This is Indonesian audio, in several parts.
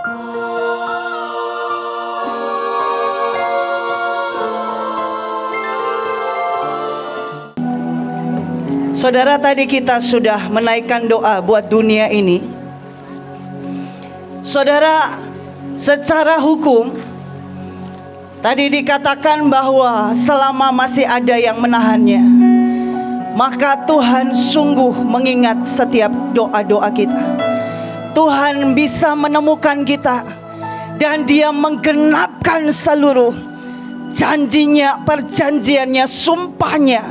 Saudara, tadi kita sudah menaikkan doa buat dunia ini. Saudara, secara hukum tadi dikatakan bahwa selama masih ada yang menahannya, maka Tuhan sungguh mengingat setiap doa-doa kita. Tuhan bisa menemukan kita, dan Dia menggenapkan seluruh janjinya, perjanjiannya, sumpahnya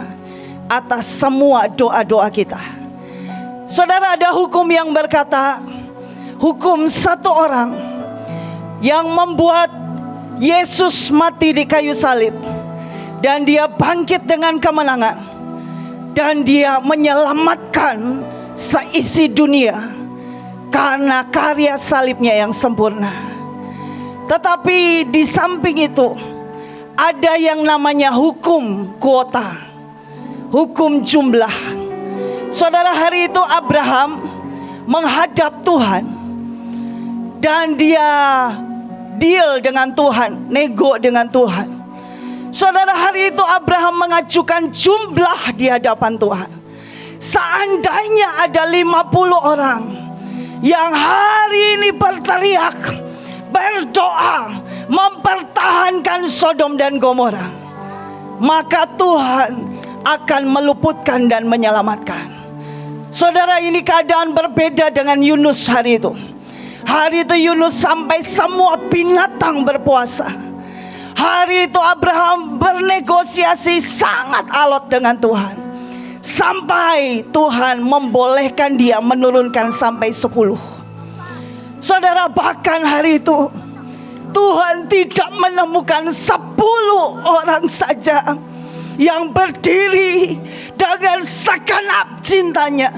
atas semua doa-doa kita. Saudara, ada hukum yang berkata, hukum satu orang yang membuat Yesus mati di kayu salib, dan Dia bangkit dengan kemenangan, dan Dia menyelamatkan seisi dunia karena karya salibnya yang sempurna. Tetapi di samping itu ada yang namanya hukum kuota, hukum jumlah. Saudara, hari itu Abraham menghadap Tuhan, dan dia deal dengan Tuhan, nego dengan Tuhan. Saudara, hari itu Abraham mengajukan jumlah di hadapan Tuhan. Seandainya ada 50 orang yang hari ini berteriak, berdoa, mempertahankan Sodom dan Gomora, maka Tuhan akan meluputkan dan menyelamatkan. Saudara, ini keadaan berbeda dengan Yunus hari itu. Hari itu Yunus sampai semua binatang berpuasa. Hari itu Abraham bernegosiasi sangat alot dengan Tuhan, sampai Tuhan membolehkan dia menurunkan sampai 10. Saudara, bahkan hari itu Tuhan tidak menemukan 10 orang saja yang berdiri dengan segenap cintanya,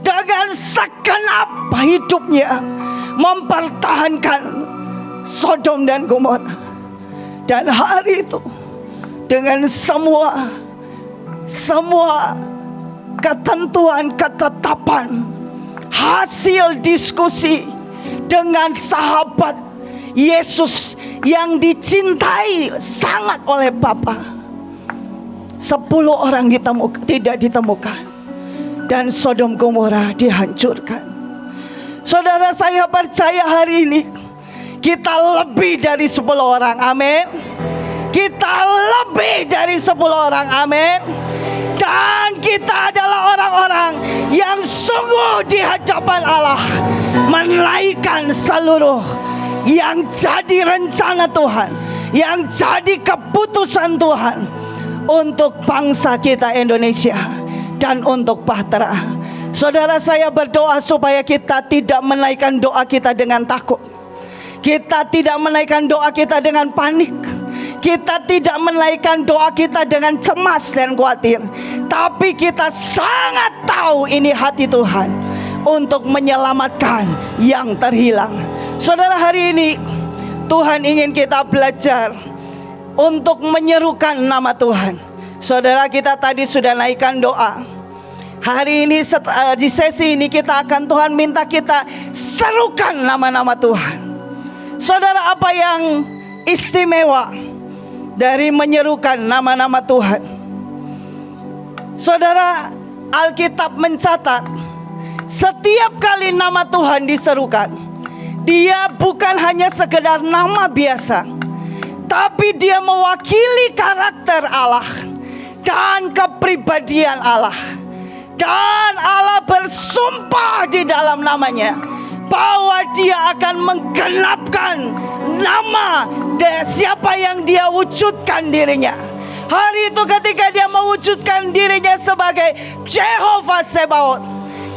dengan segenap hidupnya mempertahankan Sodom dan Gomora. Dan hari itu dengan semua ketentuan, ketetapan, hasil diskusi dengan sahabat Yesus yang dicintai sangat oleh Bapa, 10 orang tidak ditemukan, dan Sodom Gomora dihancurkan. Saudara, saya percaya hari ini kita lebih dari 10 orang, amin. Kita lebih dari 10 orang, amin. Dan kita adalah orang-orang yang sungguh di hadapan Allah menaikkan seluruh yang jadi rencana Tuhan, yang jadi keputusan Tuhan untuk bangsa kita Indonesia dan untuk bahtera. Saudara, saya berdoa supaya kita tidak menaikkan doa kita dengan takut. Kita tidak menaikkan doa kita dengan panik. Kita tidak menaikkan doa kita dengan cemas dan khawatir. Tapi kita sangat tahu ini hati Tuhan untuk menyelamatkan yang terhilang. Saudara, hari ini Tuhan ingin kita belajar untuk menyerukan nama Tuhan. Saudara, kita tadi sudah naikkan doa. Hari ini di sesi ini kita akan, Tuhan minta kita serukan nama-nama Tuhan. Saudara, apa yang istimewa dari menyerukan nama-nama Tuhan? Saudara, Alkitab mencatat setiap kali nama Tuhan diserukan, dia bukan hanya sekedar nama biasa, tapi dia mewakili karakter Allah dan kepribadian Allah. Dan Allah bersumpah di dalam namanya bahwa Dia akan menggenapkan nama siapa yang Dia wujudkan dirinya. Hari itu ketika Dia mewujudkan dirinya sebagai Jehovah Sebaot,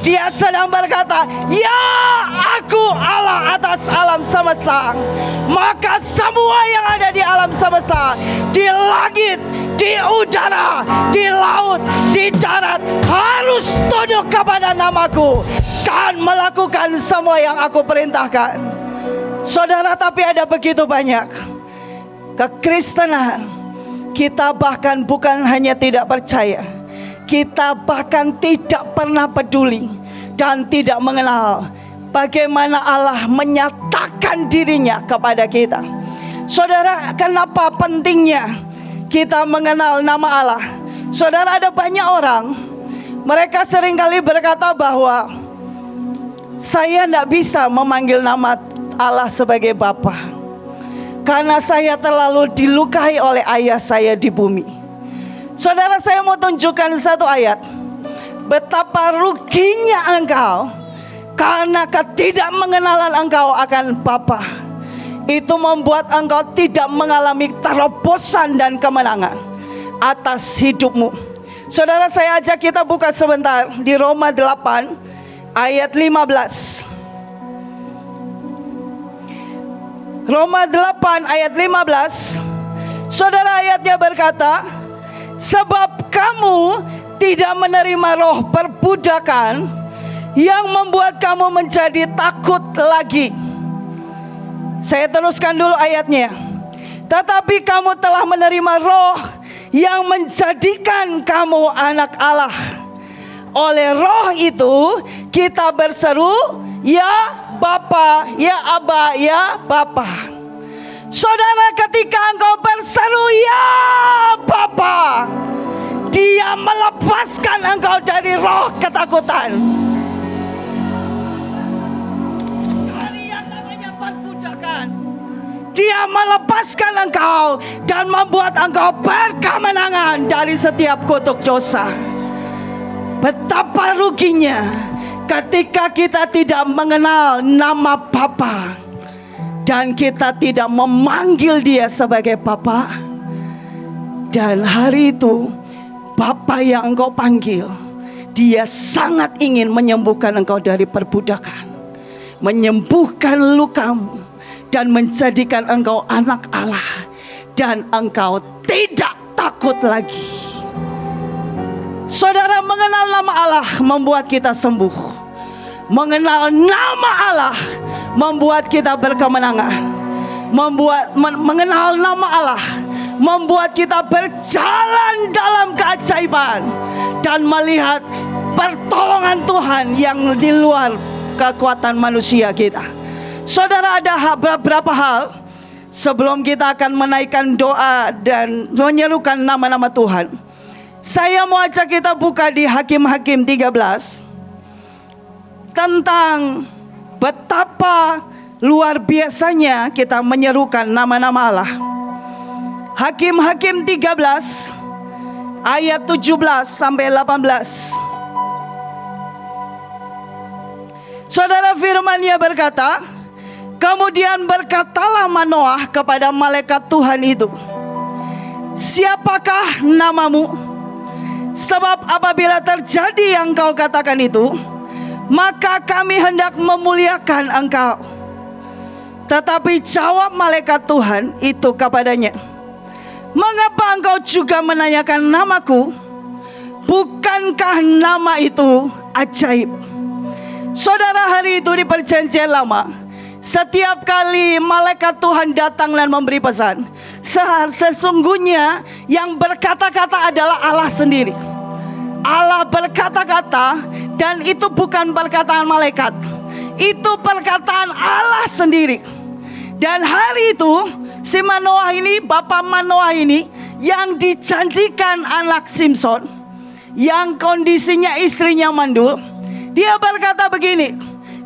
Dia sedang berkata, ya, aku Allah atas alam semesta. Maka semua yang ada di alam semesta, di langit, di udara, di laut, di darat, harus tunduk kepada namaku dan melakukan semua yang aku perintahkan. Saudara, tapi ada begitu banyak kekristenan, kita bahkan bukan hanya tidak percaya, kita bahkan tidak pernah peduli dan tidak mengenal bagaimana Allah menyatakan dirinya kepada kita. Saudara, kenapa pentingnya kita mengenal nama Allah? Saudara, ada banyak orang, mereka seringkali berkata bahwa saya tidak bisa memanggil nama Allah sebagai Bapa, karena saya terlalu dilukai oleh ayah saya di bumi. Saudara, saya mau tunjukkan satu ayat. Betapa ruginya engkau karena ketidakmengenalan engkau akan Bapa. Itu membuat engkau tidak mengalami terobosan dan kemenangan atas hidupmu. Saudara, saya ajak kita buka sebentar di Roma 8 ayat 15. Roma 8 ayat 15. Saudara, ayatnya berkata, sebab kamu tidak menerima roh perbudakan yang membuat kamu menjadi takut lagi. Saya teruskan dulu ayatnya. Tetapi kamu telah menerima roh yang menjadikan kamu anak Allah. Oleh roh itu kita berseru, ya Bapa, ya Aba, ya Bapa. Saudara, ketika engkau berseru ya Bapa, Dia melepaskan engkau dari roh ketakutan, dari yang namanya perbudakan. Dia melepaskan engkau dan membuat engkau berkemenangan dari setiap kutuk dosa. Betapa ruginya ketika kita tidak mengenal nama Bapa dan kita tidak memanggil Dia sebagai Bapa. Dan hari itu Bapa yang engkau panggil, Dia sangat ingin menyembuhkan engkau dari perbudakan, menyembuhkan lukamu, dan menjadikan engkau anak Allah. Dan engkau tidak takut lagi. Saudara, mengenal nama Allah membuat kita sembuh. Mengenal nama Allah membuat kita berkemenangan. Mengenal nama Allah membuat kita berjalan dalam keajaiban dan melihat pertolongan Tuhan yang di luar kekuatan manusia kita. Saudara, ada beberapa hal sebelum kita akan menaikkan doa dan menyerukan nama-nama Tuhan. Saya mau ajak kita buka di Hakim-Hakim 13 tentang betapa luar biasanya kita menyerukan nama-nama Allah. Hakim-Hakim 13 ayat 17 sampai 18. Saudara, firman-Nya berkata, kemudian berkatalah Manoah kepada malaikat Tuhan itu, siapakah namamu? Sebab apabila terjadi yang kau katakan itu, maka kami hendak memuliakan engkau. Tetapi jawab malaikat Tuhan itu kepadanya, mengapa engkau juga menanyakan namaku? Bukankah nama itu ajaib? Saudara, hari itu di perjanjian lama, setiap kali malaikat Tuhan datang dan memberi pesan, sesungguhnya yang berkata-kata adalah Allah sendiri. Allah berkata-kata, dan itu bukan perkataan malaikat, itu perkataan Allah sendiri. Dan hari itu si Manoah ini, Bapak Manoah ini, yang dijanjikan anak Simson, yang kondisinya istrinya mandul, dia berkata begini,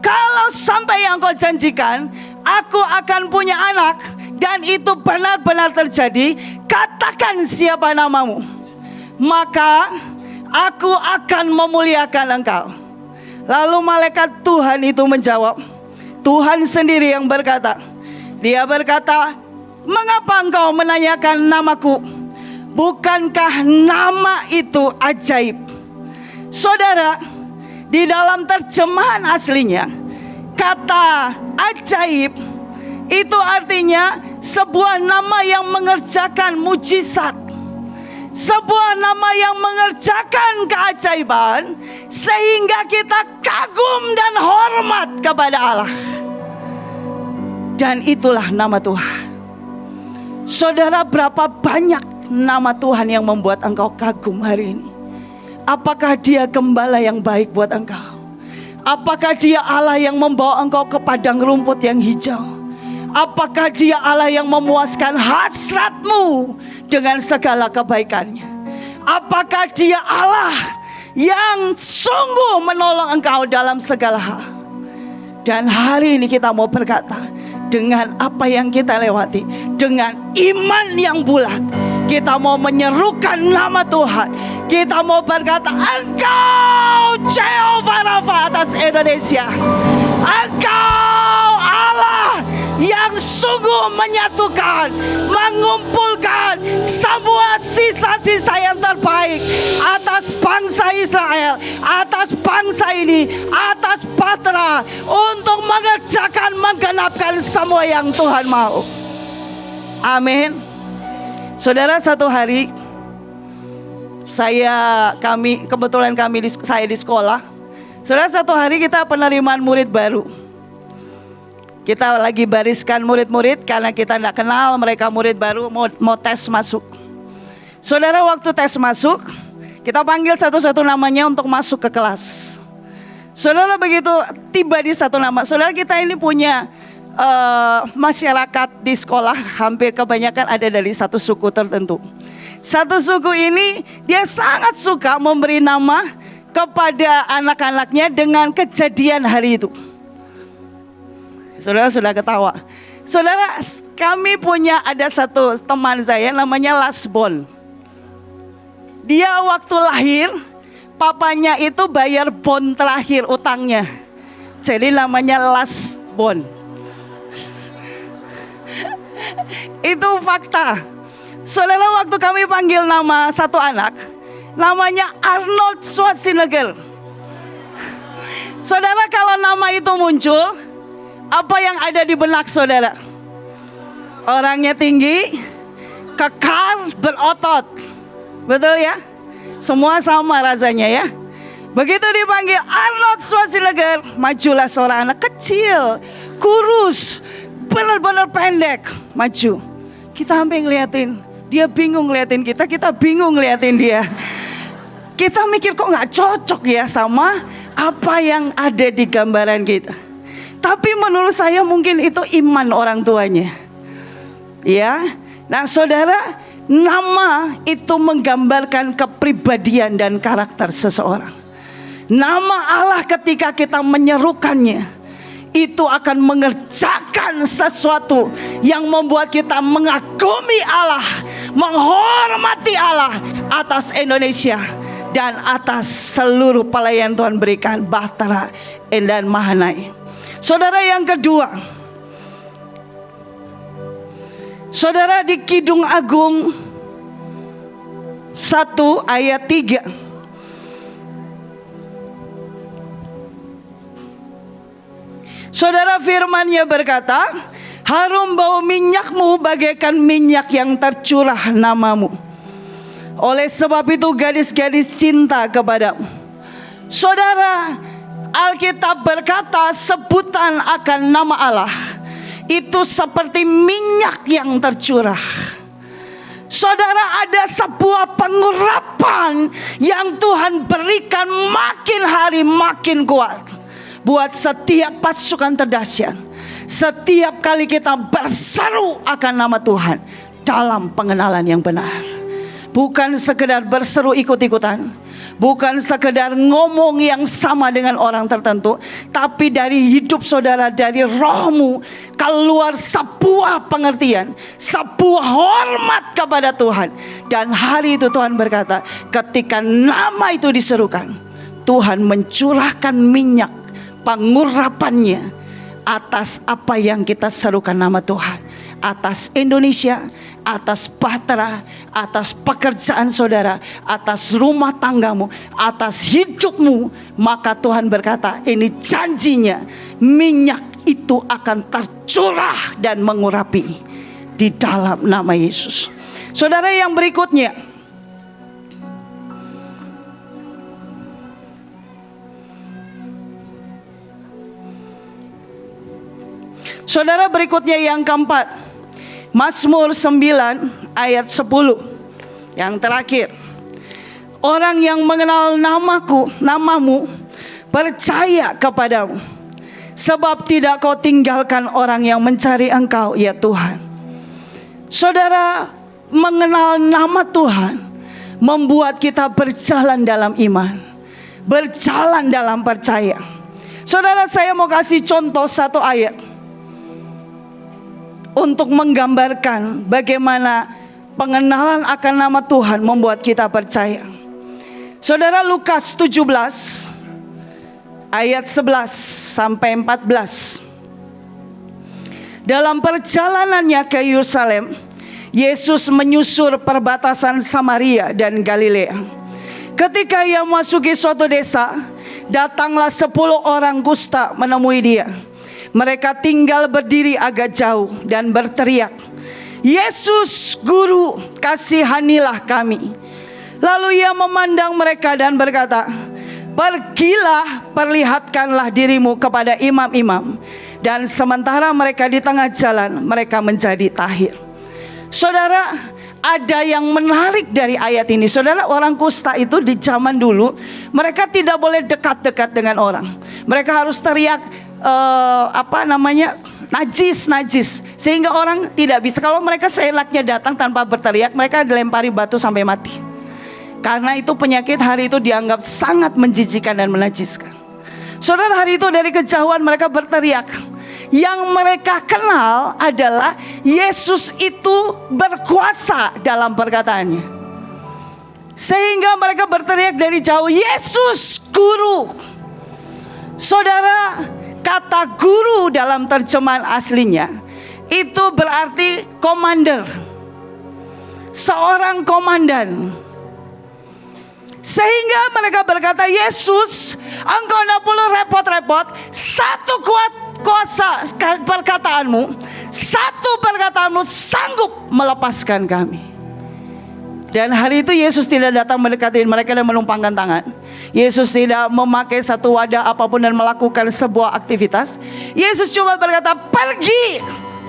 kalau sampai yang kau janjikan aku akan punya anak dan itu benar-benar terjadi, katakan siapa namamu, maka aku akan memuliakan engkau. Lalu malaikat Tuhan itu menjawab, Tuhan sendiri yang berkata. Dia berkata, mengapa engkau menanyakan namaku? Bukankah nama itu ajaib? Saudara, di dalam terjemahan aslinya, kata ajaib itu artinya sebuah nama yang mengerjakan mujizat, sebuah nama yang mengerjakan keajaiban, sehingga kita kagum dan hormat kepada Allah. Dan itulah nama Tuhan. Saudara, berapa banyak nama Tuhan yang membuat engkau kagum hari ini? Apakah Dia gembala yang baik buat engkau? Apakah Dia Allah yang membawa engkau ke padang rumput yang hijau? Apakah Dia Allah yang memuaskan hasratmu dengan segala kebaikannya? Apakah Dia Allah yang sungguh menolong engkau dalam segala hal? Dan hari ini kita mau berkata, dengan apa yang kita lewati, dengan iman yang bulat, kita mau menyerukan nama Tuhan. Kita mau berkata, Engkau Jehovah Rafa atas Indonesia. Engkau Allah yang sungguh menyatukan, mengumpulkan semua sisa-sisa yang terbaik atas bangsa Israel, atas bangsa ini, atas Batra, untuk mengerjakan, menggenapkan semua yang Tuhan mau. Amin. Saudara, satu hari saya di sekolah. Saudara, satu hari kita penerimaan murid baru. Kita lagi bariskan murid-murid karena kita tidak kenal mereka, murid baru mau tes masuk. Saudara, waktu tes masuk, kita panggil satu-satu namanya untuk masuk ke kelas. Saudara, begitu tiba di satu nama, saudara, kita ini punya masyarakat di sekolah hampir kebanyakan ada dari satu suku tertentu. Satu suku ini dia sangat suka memberi nama kepada anak-anaknya dengan kejadian hari itu. Saudara sudah ketawa. Saudara, kami punya ada satu teman saya namanya Lasbon. Dia waktu lahir, papanya itu bayar bon terakhir utangnya. Jadi namanya Lasbon. Itu fakta. Saudara, waktu kami panggil nama satu anak, namanya Arnold Schwarzenegger. Saudara, kalau nama itu muncul, apa yang ada di benak saudara? Orangnya tinggi, kekar, berotot. Betul ya? Semua sama rasanya ya. Begitu dipanggil Arnold Schwarzenegger, majulah seorang anak kecil, kurus, benar-benar pendek, maju. Kita sampai ngeliatin, dia bingung ngeliatin kita, kita bingung ngeliatin dia. Kita mikir kok gak cocok ya sama apa yang ada di gambaran kita. Tapi menurut saya mungkin itu iman orang tuanya. Ya. Nah, saudara, nama itu menggambarkan kepribadian dan karakter seseorang. Nama Allah ketika kita menyerukannya, itu akan mengerjakan sesuatu yang membuat kita mengagumi Allah, menghormati Allah atas Indonesia dan atas seluruh pelayan Tuhan berikan, Batra dan Mahanai. Saudara, yang kedua, saudara, di Kidung Agung 1 ayat 3. Saudara, firman-Nya berkata, harum bau minyakmu bagaikan minyak yang tercurah namamu. Oleh sebab itu gadis-gadis cinta kepadamu. Saudara, Alkitab berkata sebutan akan nama Allah itu seperti minyak yang tercurah. Saudara, ada sebuah pengurapan yang Tuhan berikan makin hari makin kuat buat setiap pasukan terdahsyat. Setiap kali kita berseru akan nama Tuhan dalam pengenalan yang benar. Bukan sekedar berseru ikut-ikutan, bukan sekedar ngomong yang sama dengan orang tertentu, tapi dari hidup saudara, dari rohmu keluar sebuah pengertian, sebuah hormat kepada Tuhan. Dan hari itu Tuhan berkata, ketika nama itu diserukan, Tuhan mencurahkan minyak pengurapannya atas apa yang kita serukan nama Tuhan, atas Indonesia, atas Batra, atas pekerjaan saudara, atas rumah tanggamu, atas hidupmu. Maka Tuhan berkata, ini janjinya, minyak itu akan tercurah dan mengurapi di dalam nama Yesus. Saudara, yang berikutnya, saudara, berikutnya yang keempat, Mazmur 9 ayat 10. Yang terakhir, orang yang mengenal namamu percaya kepadamu. Sebab tidak kau tinggalkan orang yang mencari engkau, ya Tuhan. Saudara, mengenal nama Tuhan membuat kita berjalan dalam iman, berjalan dalam percaya. Saudara, saya mau kasih contoh satu ayat untuk menggambarkan bagaimana pengenalan akan nama Tuhan membuat kita percaya. Saudara, Lukas 17 ayat 11 sampai 14. Dalam perjalanannya ke Yerusalem, Yesus menyusur perbatasan Samaria dan Galilea. Ketika ia memasuki suatu desa, datanglah 10 orang kusta menemui dia. Mereka tinggal berdiri agak jauh dan berteriak, "Yesus, Guru, kasihanilah kami." Lalu ia memandang mereka dan berkata, "Pergilah, perlihatkanlah dirimu kepada imam-imam." Dan sementara mereka di tengah jalan, mereka menjadi tahir. Saudara, ada yang menarik dari ayat ini. Saudara, orang kusta itu di zaman dulu, mereka tidak boleh dekat-dekat dengan orang. Mereka harus teriak najis, najis, sehingga orang tidak bisa. Kalau mereka seenaknya datang tanpa berteriak, mereka dilempari batu sampai mati. Karena itu penyakit hari itu dianggap sangat menjijikan dan menajiskan. Saudara, hari itu dari kejauhan mereka berteriak. Yang mereka kenal adalah Yesus itu berkuasa dalam perkataannya. Sehingga mereka berteriak dari jauh, "Yesus, Guru." Saudara, kata guru dalam terjemahan aslinya itu berarti komander, seorang komandan. Sehingga mereka berkata, "Yesus, engkau tidak perlu repot-repot. Satu kuasa perkataanmu, satu perkataanmu sanggup melepaskan kami." Dan hari itu Yesus tidak datang mendekati mereka dan menumpangkan tangan. Yesus tidak memakai satu wadah apapun dan melakukan sebuah aktivitas. Yesus cuma berkata, "Pergi,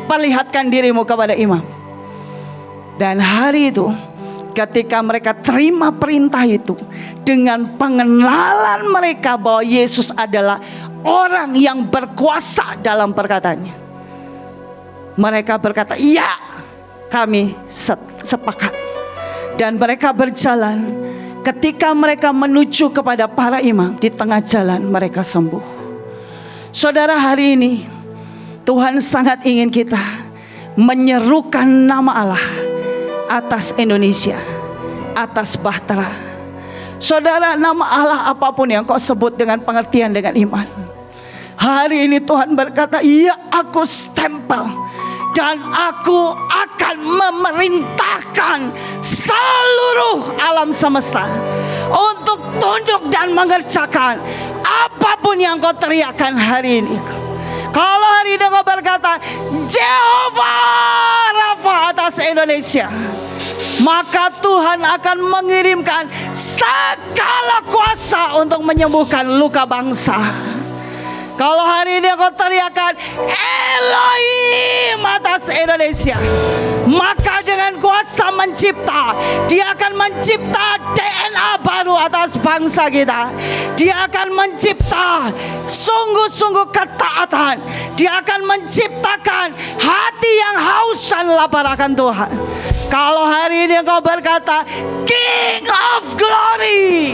perlihatkan dirimu kepada imam." Dan hari itu, ketika mereka terima perintah itu, dengan pengenalan mereka bahwa Yesus adalah orang yang berkuasa dalam perkataannya, mereka berkata, "Iya, kami sepakat." Dan mereka berjalan. Ketika mereka menuju kepada para imam, di tengah jalan mereka sembuh. Saudara, hari ini Tuhan sangat ingin kita menyerukan nama Allah atas Indonesia, atas Bahtera. Saudara, nama Allah apapun yang kau sebut dengan pengertian dengan iman, hari ini Tuhan berkata, "Iya, aku stempel dan aku akan memerintahkan seluruh alam semesta untuk tunduk dan mengerjakan apapun yang kau teriakkan hari ini." Kalau hari ini kau berkata, "Jehovah Rafa atas Indonesia," maka Tuhan akan mengirimkan segala kuasa untuk menyembuhkan luka bangsa. Kalau hari ini kau teriakan Elohim atas Indonesia, maka dengan kuasa mencipta, Dia akan mencipta DNA baru atas bangsa kita. Dia akan mencipta sungguh-sungguh ketaatan. Dia akan menciptakan hati yang haus dan lapar akan Tuhan. Kalau hari ini kau berkata King of Glory,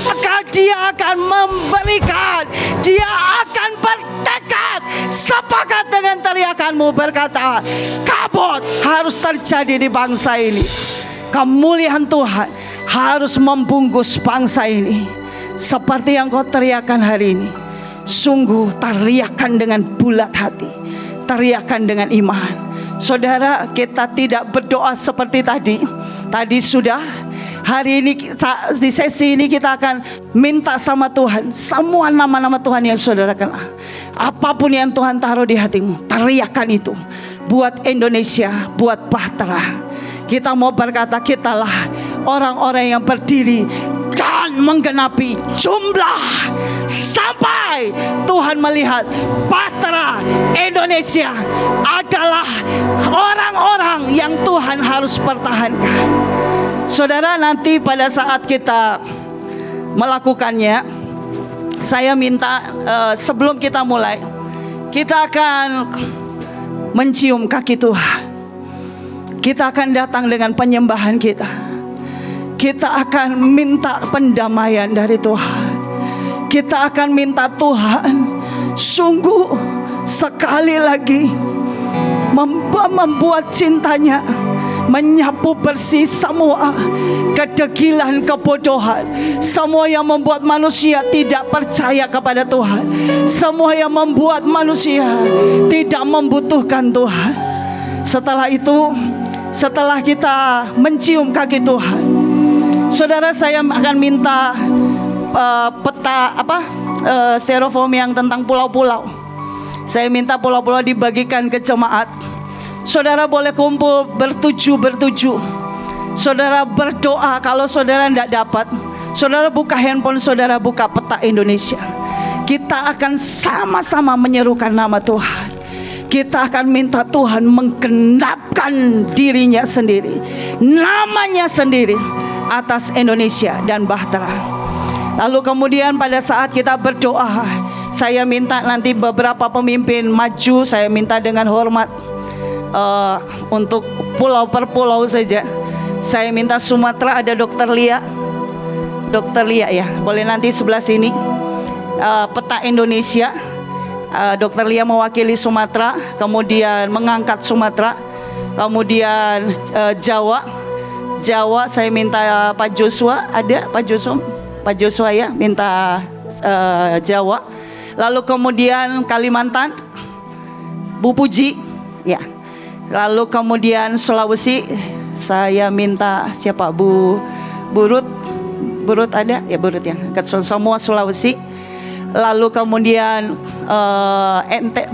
maka Dia akan memberikan, Dia akan bertekad sepakat dengan teriakanmu berkata, kabut harus terjadi di bangsa ini. Kemuliaan Tuhan harus membungkus bangsa ini. Seperti yang kau teriakan hari ini, sungguh teriakan dengan bulat hati, teriakan dengan iman. Saudara, kita tidak berdoa seperti tadi. Tadi sudah. Hari ini di sesi ini kita akan minta sama Tuhan semua nama-nama Tuhan yang saudara kenal. Apapun yang Tuhan taruh di hatimu, teriakan itu buat Indonesia, buat Bahtera. Kita mau berkata, kitalah orang-orang yang berdiri dan menggenapi jumlah sampai Tuhan melihat Bahtera Indonesia adalah orang-orang yang Tuhan harus pertahankan. Saudara, nanti pada saat kita melakukannya, saya minta sebelum kita mulai, kita akan mencium kaki Tuhan. Kita akan datang dengan penyembahan kita. Kita akan minta pendamaian dari Tuhan. Kita akan minta Tuhan sungguh sekali lagi membuat cintanya menyapu bersih semua kedegilan, kebodohan, semua yang membuat manusia tidak percaya kepada Tuhan, semua yang membuat manusia tidak membutuhkan Tuhan. Setelah itu, setelah kita mencium kaki Tuhan, saudara, saya akan minta peta styrofoam yang tentang pulau-pulau. Saya minta pulau-pulau dibagikan ke jemaat. Saudara boleh kumpul bertujuh. Saudara berdoa. Kalau saudara tidak dapat, saudara buka handphone, saudara buka peta Indonesia. Kita akan sama-sama menyerukan nama Tuhan. Kita akan minta Tuhan menggenapkan dirinya sendiri, namanya sendiri atas Indonesia dan Bahtera. Lalu kemudian pada saat kita berdoa, saya minta nanti beberapa pemimpin maju. Saya minta dengan hormat untuk pulau per pulau saja. Saya minta Sumatera ada Dokter Lia. Dokter Lia ya, boleh nanti sebelah sini. Peta Indonesia, Dokter Lia mewakili Sumatera, kemudian mengangkat Sumatera. Kemudian Jawa saya minta Pak Joshua, ada Pak Joshua ya, minta Jawa. Lalu kemudian Kalimantan, Bu Puji ya. Lalu kemudian Sulawesi, saya minta siapa, Bu Burut ada ya, Burut ya, semua Sulawesi. Lalu kemudian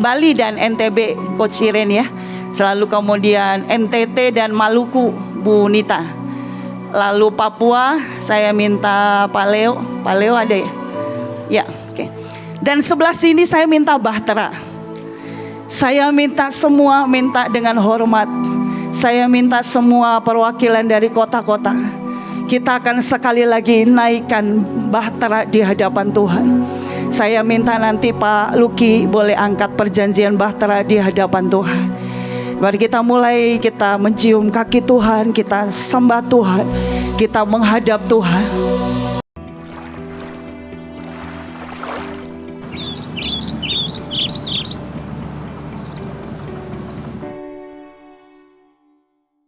Bali dan NTB, Coach Iren ya. Lalu kemudian NTT dan Maluku, Bu Nita. Lalu Papua, saya minta Pak Leo ada ya? Ya, oke. Dan sebelah sini saya minta Bahtera. Saya minta semua, minta dengan hormat. Saya minta semua perwakilan dari kota-kota. Kita akan sekali lagi naikkan Bahtera di hadapan Tuhan. Saya minta nanti Pak Luki boleh angkat perjanjian Bahtera di hadapan Tuhan. Mari kita mulai, kita mencium kaki Tuhan, kita sembah Tuhan, kita menghadap Tuhan.